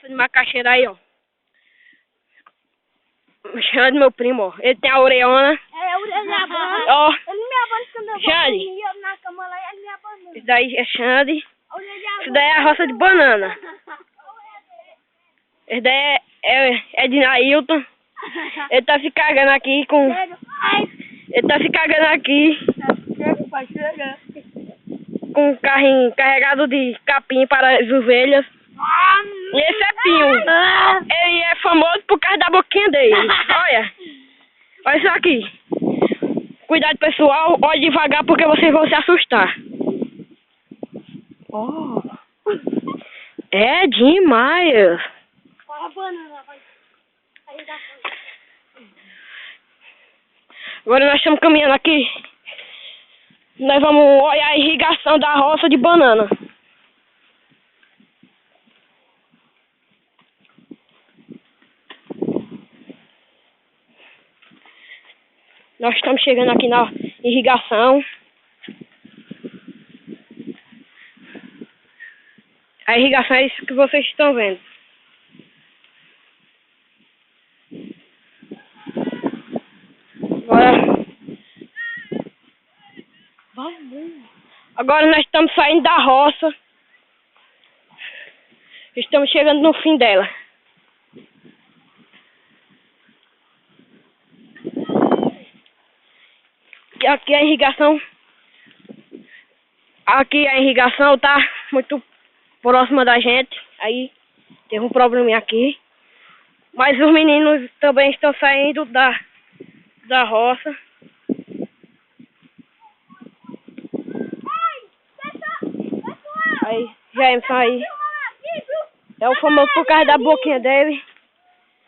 roça de macaxeira aí, ó. Xande, meu primo, ó. Ele tem a orelhona. É, ele me abana. Ó. Ele me abana quando eu vou dormir na cama lá, ele me abana. Isso daí é Xande. Isso daí é a roça de banana. Esse daí é de Nailton. Ele tá se cagando aqui com... Ele tá se cagando aqui com um carrinho carregado de capim para as ovelhas. E esse é Pinho. Ele é famoso por causa da boquinha dele. Olha. Olha isso aqui. Cuidado, pessoal. Olhe devagar porque vocês vão se assustar. Oh. É demais. Agora nós estamos caminhando aqui. Nós vamos olhar a irrigação da roça de banana. Nós estamos chegando aqui na irrigação. A irrigação é isso que vocês estão vendo. Agora nós estamos saindo da roça. Estamos chegando no fim dela. E aqui a irrigação. Aqui a irrigação tá muito próxima da gente. Aí teve um probleminha aqui. Mas os meninos também estão saindo da roça. Aí, Jameson aí. É o famoso por causa da boquinha dele.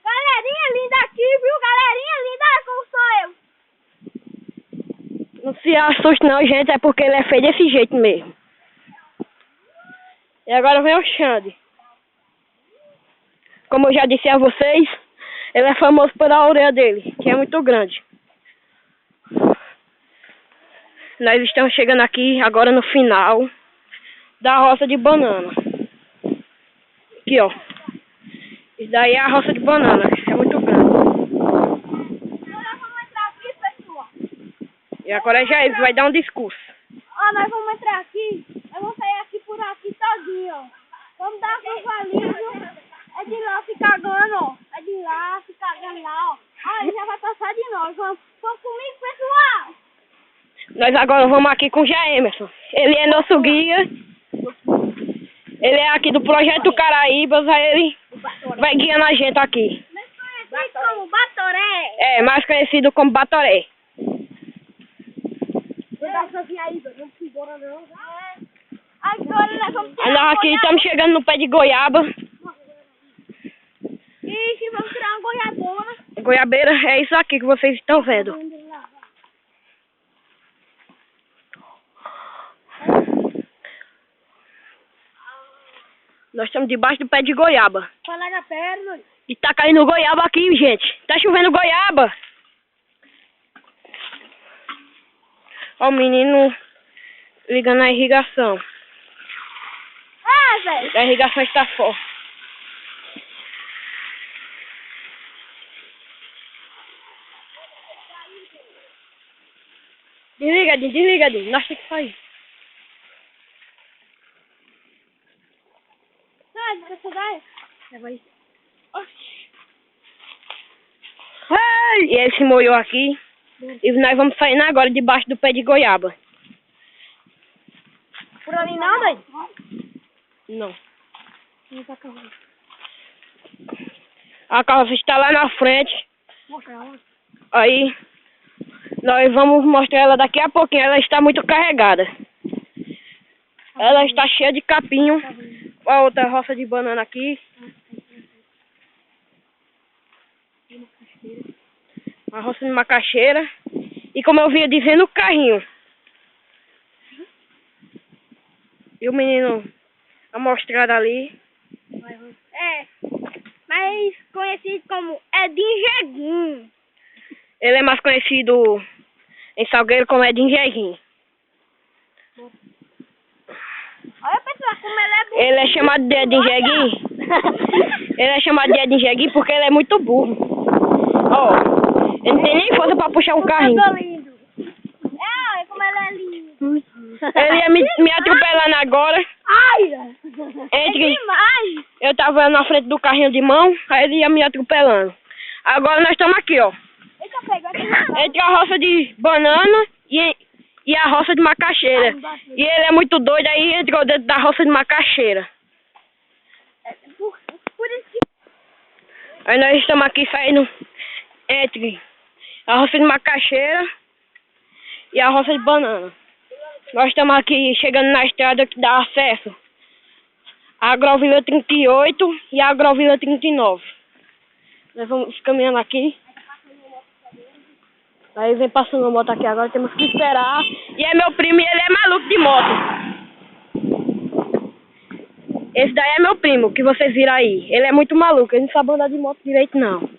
Galerinha linda aqui, viu? Galerinha linda, como sou eu. Não se assuste não, gente. É porque ele é feio desse jeito mesmo. E agora vem o Xande. Como eu já disse a vocês, ele é famoso pela orelha dele, que é muito grande. Nós estamos chegando aqui agora no final da roça de banana. Aqui, ó. Isso daí é a roça de banana. É muito grande. Agora vamos entrar aqui, pessoal. E agora já ele vai dar um discurso. Ó, nós vamos entrar aqui. Eu vou sair aqui por aqui todinho, ó. Vamos dar com valizo. É de lá se cagando, ó. É de lá se cagando lá, ó. Ó, ele já vai passar de nós. Vamos comigo, pessoal. Nós agora vamos aqui com o Jaemerson. Ele é nosso guia. Ele é aqui do Projeto Caraíbas. Aí ele vai guiando a gente aqui. Mais conhecido como Batoré. É, mais conhecido como Batoré. Vamos embora, não. Agora nós vamos tirar Nós aqui estamos chegando no pé de goiaba. Ixi, vamos tirar uma goiabona. Goiabeira é isso aqui que vocês estão vendo. Nós estamos debaixo do pé de goiaba. Fala na perna. E tá caindo goiaba aqui, gente. Tá chovendo goiaba. Ó o menino ligando a irrigação. Ah, velho. A irrigação está forte. Desliga, nós temos que sair. Sai, você vai? Vai. E ele se molhou aqui. E nós vamos saindo agora debaixo do pé de goiaba. Por ali não, velho? Não. A carroça está lá na frente. Aí nós vamos mostrar ela daqui a pouquinho. Ela está muito carregada. Ela está cheia de capinho. A outra roça de banana aqui. A roça de macaxeira. E como eu vinha dizendo, o carrinho. E o menino amostrado ali. É, mais conhecido como Edinho Jeguinho. Ele é mais conhecido em Salgueiro como Edinho Jeguinho. Olha, pessoal, como ele é bonito. Ele é chamado de Edinho Jeguinho Ele é chamado de Edinho Jeguinho porque ele é muito burro. Ó, ele não tem nem força pra puxar um carrinho. Lindo. É, olha como ele é lindo. Ele ia me atropelando agora. Ai! É Entre, demais! eu tava na frente do carrinho de mão, aí ele ia me atropelando. Agora nós estamos aqui, ó. Eita, pegou aqui. Entre a roça de banana e a roça de macaxeira. E ele é muito doido, aí entrou dentro da roça de macaxeira. Por isso que... Aí nós estamos aqui saindo entre a roça de macaxeira e a roça de banana. Nós estamos aqui chegando na estrada que dá acesso à Agrovila 38 e à Agrovila 39. Nós vamos caminhando aqui. Aí vem passando a moto aqui agora, temos que esperar. E é meu primo e ele é maluco de moto. Esse daí é meu primo, que vocês viram aí. Ele é muito maluco, ele não sabe andar de moto direito não.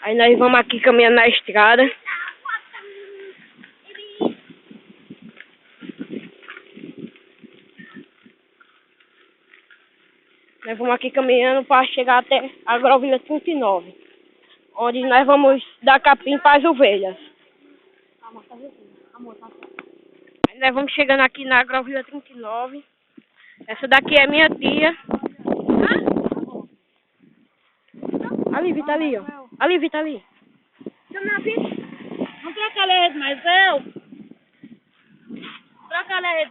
Aí nós vamos aqui caminhando na estrada. Nós vamos aqui caminhando para chegar até a Agrovila 39. Onde nós vamos dar capim para as ovelhas. Aí nós vamos chegando aqui na Agrovila 39. Essa daqui é minha tia. Ali, Vita, ali, ó. Ali, Vita, ali. Não troca a rede, mas eu... Troca a rede.